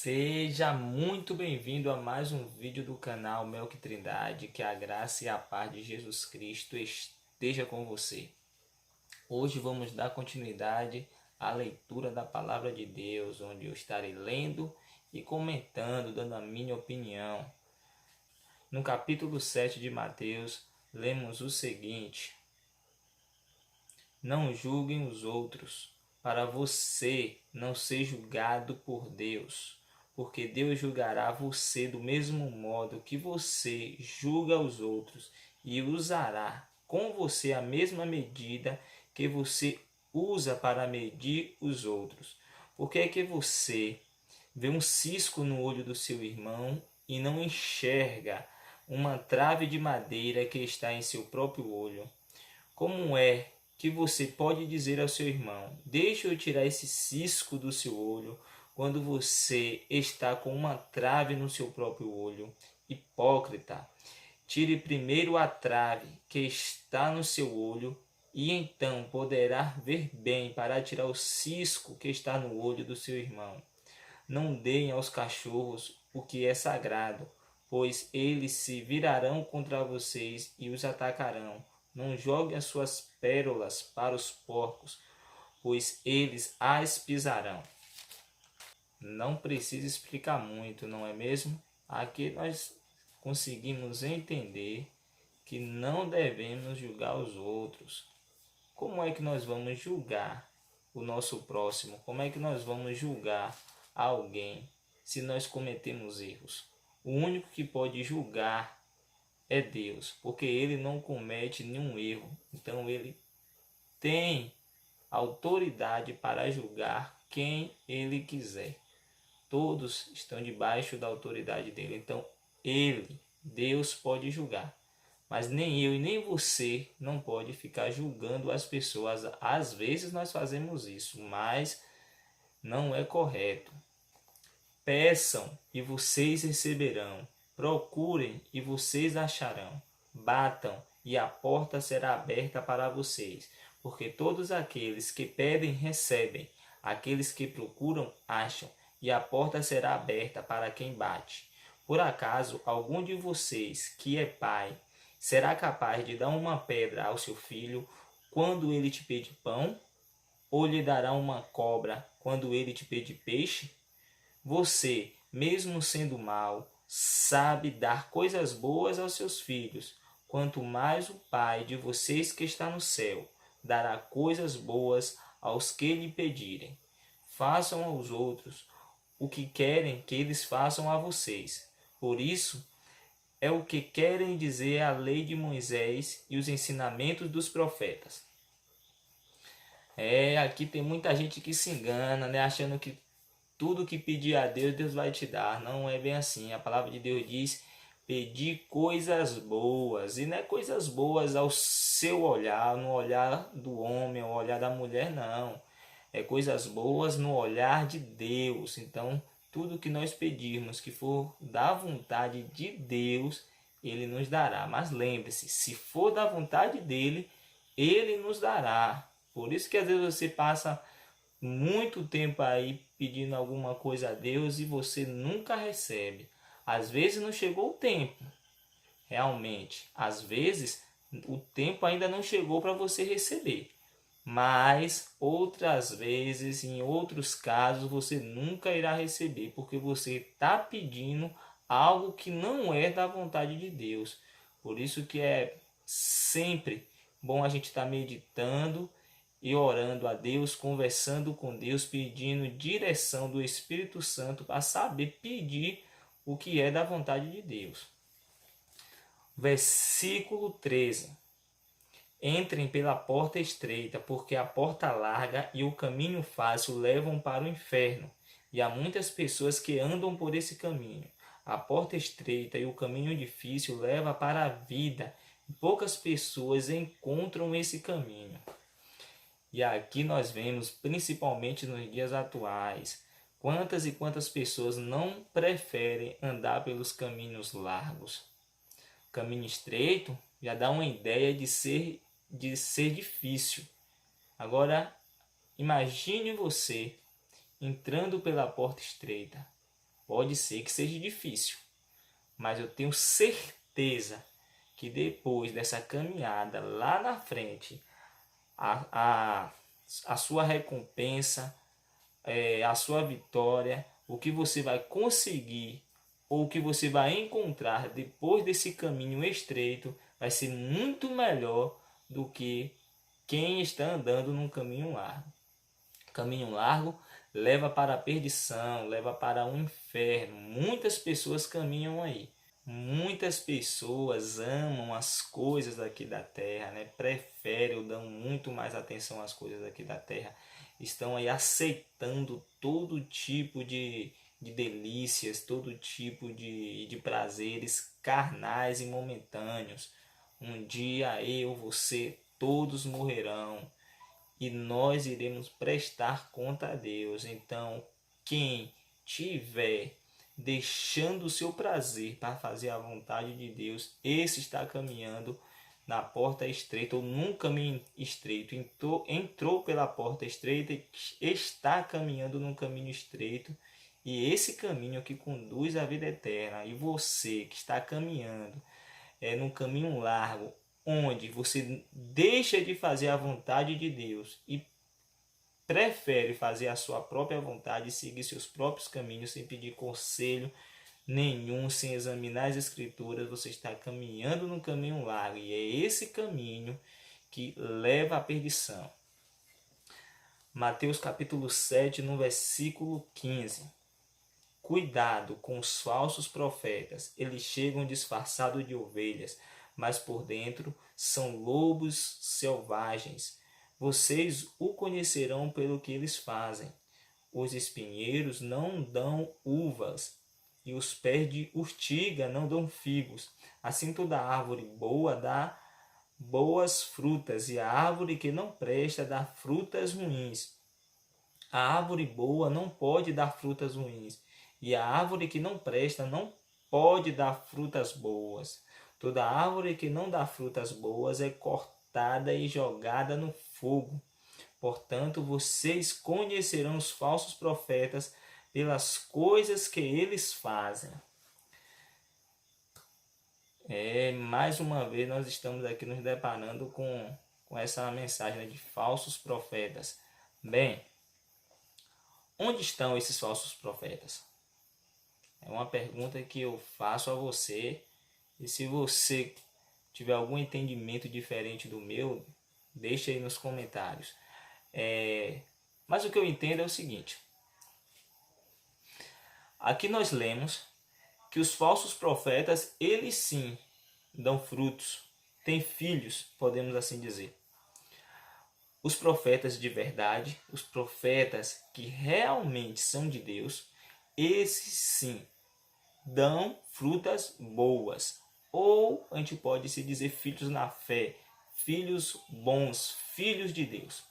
Seja muito bem-vindo a mais um vídeo do canal Melk Trindade. Que a graça e a paz de Jesus Cristo esteja com você. Hoje vamos dar continuidade à leitura da Palavra de Deus, onde eu estarei lendo e comentando, dando a minha opinião. No capítulo 7 de Mateus, lemos o seguinte: Não julguem os outros, para você não ser julgado por Deus. Porque Deus julgará você do mesmo modo que você julga os outros, e usará com você a mesma medida que você usa para medir os outros. Por que é que você vê um cisco no olho do seu irmão e não enxerga uma trave de madeira que está em seu próprio olho? Como é que você pode dizer ao seu irmão: deixa eu tirar esse cisco do seu olho, quando você está com uma trave no seu próprio olho? Hipócrita, tire primeiro a trave que está no seu olho, e então poderá ver bem para tirar o cisco que está no olho do seu irmão. Não deem aos cachorros o que é sagrado, pois eles se virarão contra vocês e os atacarão. Não joguem as suas pérolas para os porcos, pois eles as pisarão. Não precisa explicar muito, não é mesmo? Aqui nós conseguimos entender que não devemos julgar os outros. Como é que nós vamos julgar o nosso próximo? Como é que nós vamos julgar alguém se nós cometemos erros? O único que pode julgar é Deus, porque ele não comete nenhum erro. Então ele tem autoridade para julgar quem ele quiser. Todos estão debaixo da autoridade dele. Então ele, Deus, pode julgar. Mas nem eu e nem você não pode ficar julgando as pessoas. Às vezes nós fazemos isso, mas não é correto. Peçam e vocês receberão. Procurem e vocês acharão. Batam e a porta será aberta para vocês. Porque todos aqueles que pedem, recebem. Aqueles que procuram, acham. E a porta será aberta para quem bate. Por acaso, algum de vocês que é pai, será capaz de dar uma pedra ao seu filho quando ele te pedir pão? Ou lhe dará uma cobra quando ele te pedir peixe? Você, mesmo sendo mau, sabe dar coisas boas aos seus filhos. Quanto mais o Pai de vocês que está no céu dará coisas boas aos que lhe pedirem. Façam aos outros o que querem que eles façam a vocês. Por isso, é o que querem dizer a lei de Moisés e os ensinamentos dos profetas. Aqui tem muita gente que se engana, né, achando que tudo que pedir a Deus, Deus vai te dar. Não é bem assim. A palavra de Deus diz: pedir coisas boas. E não é coisas boas ao seu olhar, no olhar do homem, ao olhar da mulher, não. É coisas boas no olhar de Deus. Então, tudo que nós pedirmos que for da vontade de Deus, Ele nos dará. Mas lembre-se, se for da vontade dEle, Ele nos dará. Por isso que às vezes você passa muito tempo aí pedindo alguma coisa a Deus e você nunca recebe. Às vezes não chegou o tempo, realmente. Às vezes o tempo ainda não chegou para você receber. Mas outras vezes, em outros casos, você nunca irá receber, porque você está pedindo algo que não é da vontade de Deus. Por isso que é sempre bom a gente estar meditando e orando a Deus, conversando com Deus, pedindo direção do Espírito Santo para saber pedir o que é da vontade de Deus. Versículo 13. Entrem pela porta estreita, porque a porta larga e o caminho fácil levam para o inferno, e há muitas pessoas que andam por esse caminho. A porta estreita e o caminho difícil leva para a vida, e poucas pessoas encontram esse caminho. E aqui nós vemos, principalmente nos dias atuais, quantas e quantas pessoas não preferem andar pelos caminhos largos. O caminho estreito já dá uma ideia de ser difícil. Agora, imagine você entrando pela porta estreita. Pode ser que seja difícil, mas eu tenho certeza que depois dessa caminhada lá na frente, a sua recompensa, a sua vitória, o que você vai conseguir ou o que você vai encontrar depois desse caminho estreito vai ser muito melhor do que quem está andando num caminho largo. Caminho largo leva para a perdição, leva para o inferno. Muitas pessoas caminham aí. Muitas pessoas amam as coisas daqui da terra, né? Preferem ou dão muito mais atenção às coisas daqui da terra. Estão aí aceitando todo tipo de delícias, todo tipo de prazeres carnais e momentâneos. Um dia eu, você, todos morrerão e nós iremos prestar conta a Deus. Então, quem tiver deixando o seu prazer para fazer a vontade de Deus, esse está caminhando na porta estreita ou num caminho estreito. Entrou pela porta estreita e está caminhando num caminho estreito. E esse caminho que conduz à vida eterna. E você que está caminhando num caminho largo, onde você deixa de fazer a vontade de Deus e prefere fazer a sua própria vontade e seguir seus próprios caminhos sem pedir conselho nenhum, sem examinar as escrituras, você está caminhando num caminho largo e é esse caminho que leva à perdição. Mateus capítulo 7, no versículo 15. Cuidado com os falsos profetas, eles chegam disfarçados de ovelhas, mas por dentro são lobos selvagens. Vocês o conhecerão pelo que eles fazem. Os espinheiros não dão uvas, e os pés de urtiga não dão figos. Assim toda árvore boa dá boas frutas, e a árvore que não presta dá frutas ruins. A árvore boa não pode dar frutas ruins, e a árvore que não presta não pode dar frutas boas. Toda árvore que não dá frutas boas é cortada e jogada no fogo. Portanto, vocês conhecerão os falsos profetas pelas coisas que eles fazem. Mais uma vez nós estamos aqui nos deparando com essa mensagem de falsos profetas. Bem, onde estão esses falsos profetas? É uma pergunta que eu faço a você. E se você tiver algum entendimento diferente do meu, deixe aí nos comentários. Mas o que eu entendo é o seguinte. Aqui nós lemos que os falsos profetas, eles sim dão frutos, têm filhos, podemos assim dizer. Os profetas de verdade, os profetas que realmente são de Deus, esses sim dão frutas boas. Ou a gente pode se dizer filhos na fé, filhos bons, filhos de Deus.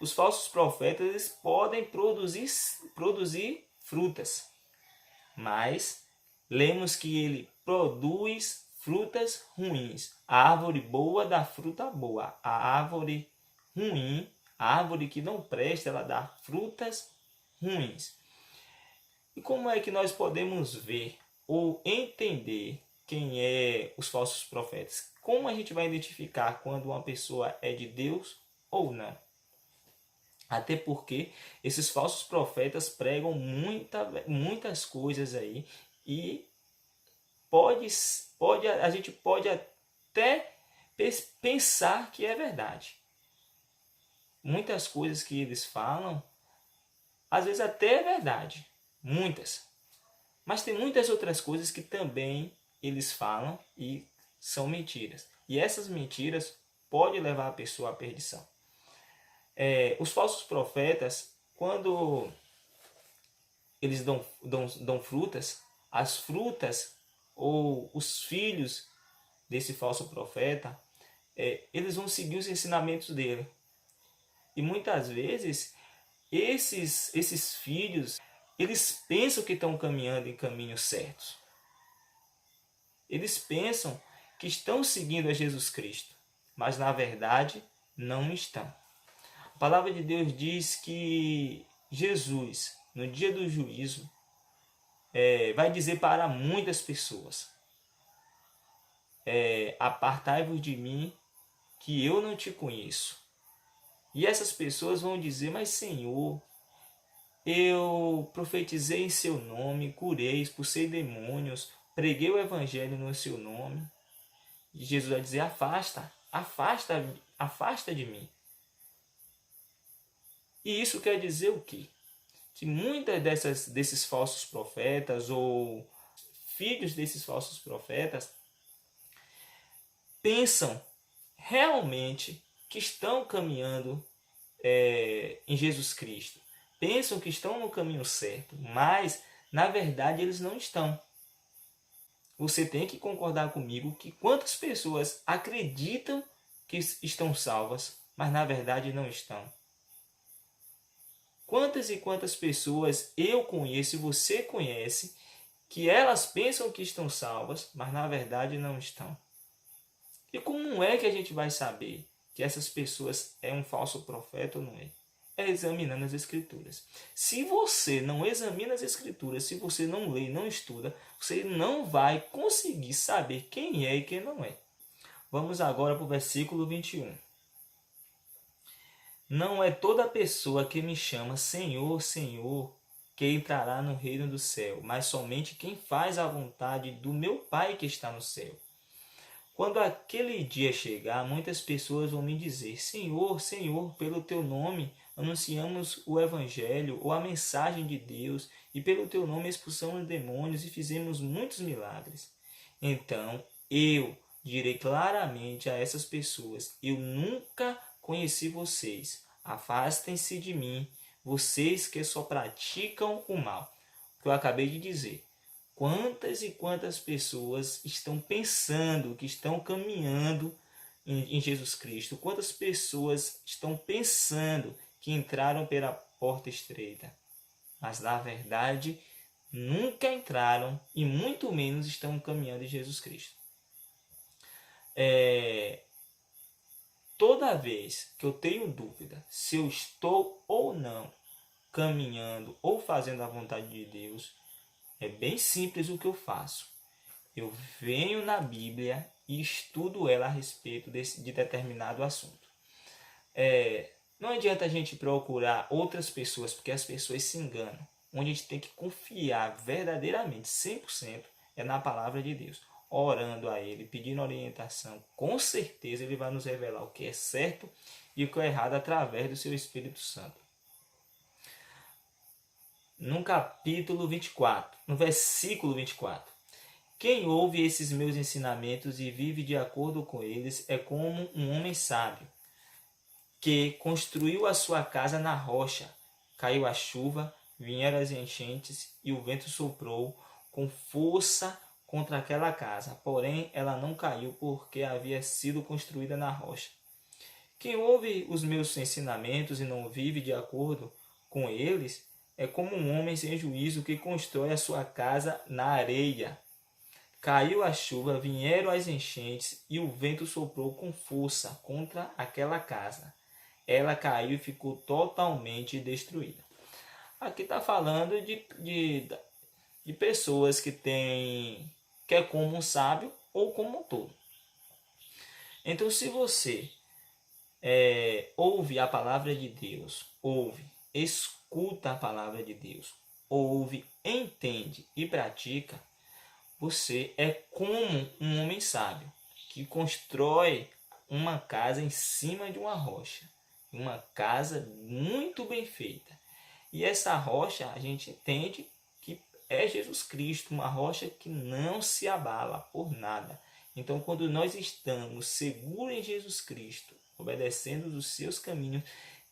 Os falsos profetas eles podem produzir frutas, mas lemos que ele produz frutas ruins. A árvore boa dá fruta boa. A árvore ruim, a árvore que não presta, ela dá frutas ruins. E como é que nós podemos ver ou entender quem é os falsos profetas? Como a gente vai identificar quando uma pessoa é de Deus ou não? Até porque esses falsos profetas pregam muitas coisas aí e a gente pode até pensar que é verdade. Muitas coisas que eles falam, às vezes até é verdade. Muitas. Mas tem muitas outras coisas que também eles falam e são mentiras. E essas mentiras podem levar a pessoa à perdição. Os falsos profetas, quando eles dão frutas, as frutas ou os filhos desse falso profeta, eles vão seguir os ensinamentos dele. E muitas vezes, esses filhos, eles pensam que estão caminhando em caminhos certos. Eles pensam que estão seguindo a Jesus Cristo, mas na verdade não estão. A palavra de Deus diz que Jesus, no dia do juízo, vai dizer para muitas pessoas: apartai-vos de mim, que eu não te conheço. E essas pessoas vão dizer: mas Senhor, eu profetizei em seu nome, curei, expulsei demônios, preguei o evangelho no seu nome. E Jesus vai dizer: afasta, afasta, afasta de mim. E isso quer dizer o quê? Que muitas desses falsos profetas ou filhos desses falsos profetas pensam realmente que estão caminhando em Jesus Cristo. Pensam que estão no caminho certo, mas na verdade eles não estão. Você tem que concordar comigo que quantas pessoas acreditam que estão salvas, mas na verdade não estão. Quantas e quantas pessoas eu conheço e você conhece que elas pensam que estão salvas, mas na verdade não estão. E como é que a gente vai saber que essas pessoas é um falso profeta ou não é? É examinando as escrituras. Se você não examina as escrituras, se você não lê, não estuda, você não vai conseguir saber quem é e quem não é. Vamos agora para o versículo 21. Não é toda pessoa que me chama Senhor, Senhor, que entrará no reino do céu, mas somente quem faz a vontade do meu Pai que está no céu. Quando aquele dia chegar, muitas pessoas vão me dizer: Senhor, Senhor, pelo teu nome anunciamos o Evangelho ou a mensagem de Deus, e pelo teu nome expulsamos demônios e fizemos muitos milagres. Então eu direi claramente a essas pessoas: eu nunca conheci vocês. Afastem-se de mim, vocês que só praticam o mal. O que eu acabei de dizer. Quantas e quantas pessoas estão pensando que estão caminhando em Jesus Cristo? Quantas pessoas estão pensando que entraram pela porta estreita? Mas na verdade nunca entraram e muito menos estão caminhando em Jesus Cristo. Toda vez que eu tenho dúvida se eu estou ou não caminhando ou fazendo a vontade de Deus, é bem simples o que eu faço. Eu venho na Bíblia e estudo ela a respeito de determinado assunto. Não adianta a gente procurar outras pessoas, porque as pessoas se enganam. Onde a gente tem que confiar verdadeiramente, 100%, é na palavra de Deus. Orando a Ele, pedindo orientação. Com certeza Ele vai nos revelar o que é certo e o que é errado através do seu Espírito Santo. No capítulo 24, no versículo 24. Quem ouve esses meus ensinamentos e vive de acordo com eles é como um homem sábio, que construiu a sua casa na rocha. Caiu a chuva, vieram as enchentes e o vento soprou com força contra aquela casa. Porém, ela não caiu porque havia sido construída na rocha. Quem ouve os meus ensinamentos e não vive de acordo com eles é como um homem sem juízo que constrói a sua casa na areia. Caiu a chuva, vieram as enchentes e o vento soprou com força contra aquela casa. Ela caiu e ficou totalmente destruída. Aqui está falando de pessoas que é como um sábio ou como um tolo. Então, se você ouve a palavra de Deus, escuta a palavra de Deus, ouve, entende e pratica, você é como um homem sábio que constrói uma casa em cima de uma rocha. Uma casa muito bem feita. E essa rocha a gente entende que é Jesus Cristo, uma rocha que não se abala por nada. Então, quando nós estamos seguros em Jesus Cristo, obedecendo os seus caminhos,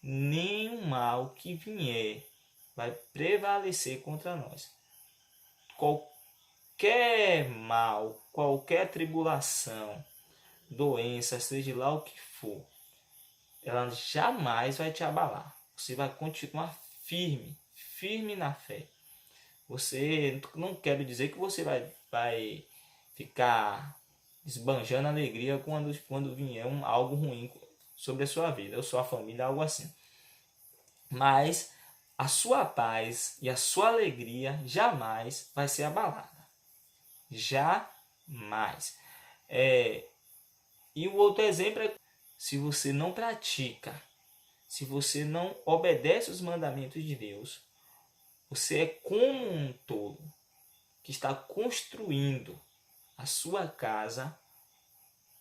nenhum mal que vier vai prevalecer contra nós. Qualquer mal, qualquer tribulação, doença, seja lá o que for, ela jamais vai te abalar. Você vai continuar firme na fé. Você, não quero dizer que você vai ficar esbanjando alegria quando vier algo ruim sobre a sua vida, ou sua família, algo assim. Mas a sua paz e a sua alegria jamais vai ser abalada. Jamais. E o outro exemplo é: se você não pratica, se você não obedece os mandamentos de Deus, você é como um tolo que está construindo a sua casa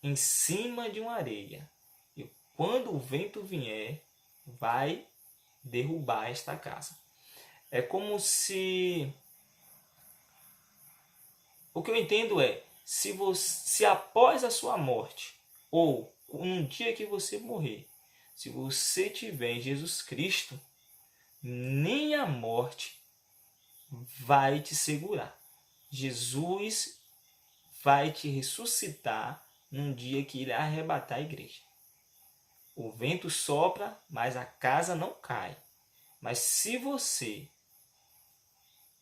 em cima de uma areia. E quando o vento vier, vai derrubar esta casa. É como se... O que eu entendo é, se após a sua morte, ou num dia que você morrer, se você tiver em Jesus Cristo, nem a morte vai te segurar. Jesus vai te ressuscitar num dia que irá arrebatar a igreja. O vento sopra, mas a casa não cai. Mas se você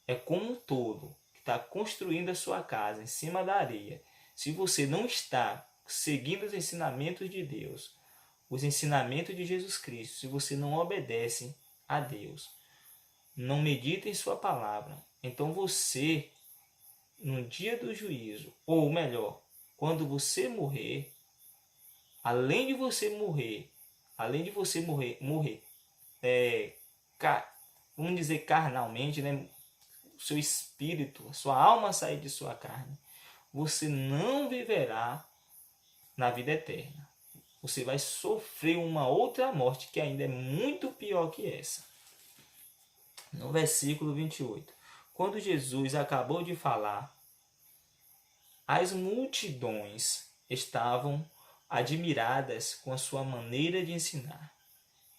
é como um tolo que está construindo a sua casa em cima da areia, se você não está seguindo os ensinamentos de Deus, os ensinamentos de Jesus Cristo, se você não obedece a Deus, não medita em sua palavra, então você, no dia do juízo, ou melhor, quando você morrer, além de você morrer, vamos dizer carnalmente, né? O seu espírito, a sua alma sair de sua carne, você não viverá na vida eterna. Você vai sofrer uma outra morte que ainda é muito pior que essa. No versículo 28. Quando Jesus acabou de falar, as multidões estavam admiradas com a sua maneira de ensinar.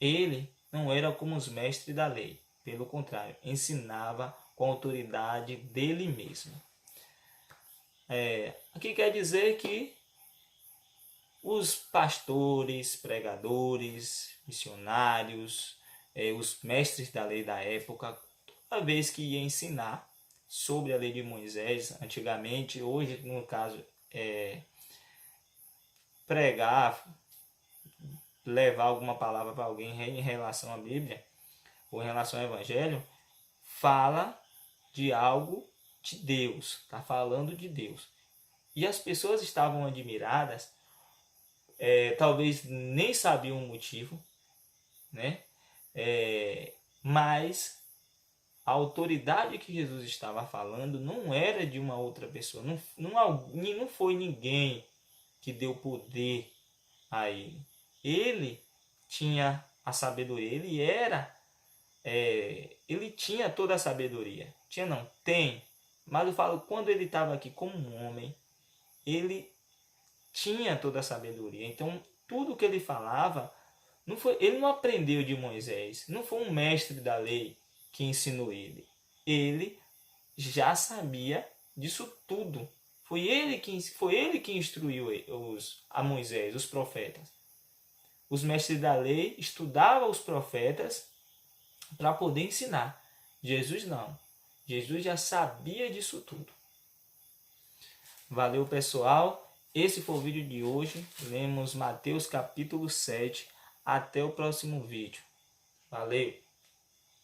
Ele não era como os mestres da lei, pelo contrário, ensinava com a autoridade dele mesmo. Aqui quer dizer que os pastores, pregadores, missionários, os mestres da lei da época, toda vez que ia ensinar sobre a lei de Moisés, antigamente, hoje no caso pregar, levar alguma palavra para alguém em relação à Bíblia ou em relação ao Evangelho, fala de algo de Deus, está falando de Deus. E as pessoas estavam admiradas, talvez nem sabiam o motivo, né? Mas a autoridade que Jesus estava falando não era de uma outra pessoa, não foi ninguém que deu poder a ele. Ele tinha a sabedoria, ele tinha toda a sabedoria. Tem. Mas eu falo, quando ele estava aqui como um homem, ele tinha toda a sabedoria. Então, tudo que ele falava, ele não aprendeu de Moisés, não foi um mestre da lei que ensinou ele. Ele já sabia disso tudo. Foi ele que instruiu a Moisés, os profetas. Os mestres da lei estudavam os profetas para poder ensinar. Jesus não. Jesus já sabia disso tudo. Valeu, pessoal. Esse foi o vídeo de hoje. Lemos Mateus capítulo 7. Até o próximo vídeo. Valeu!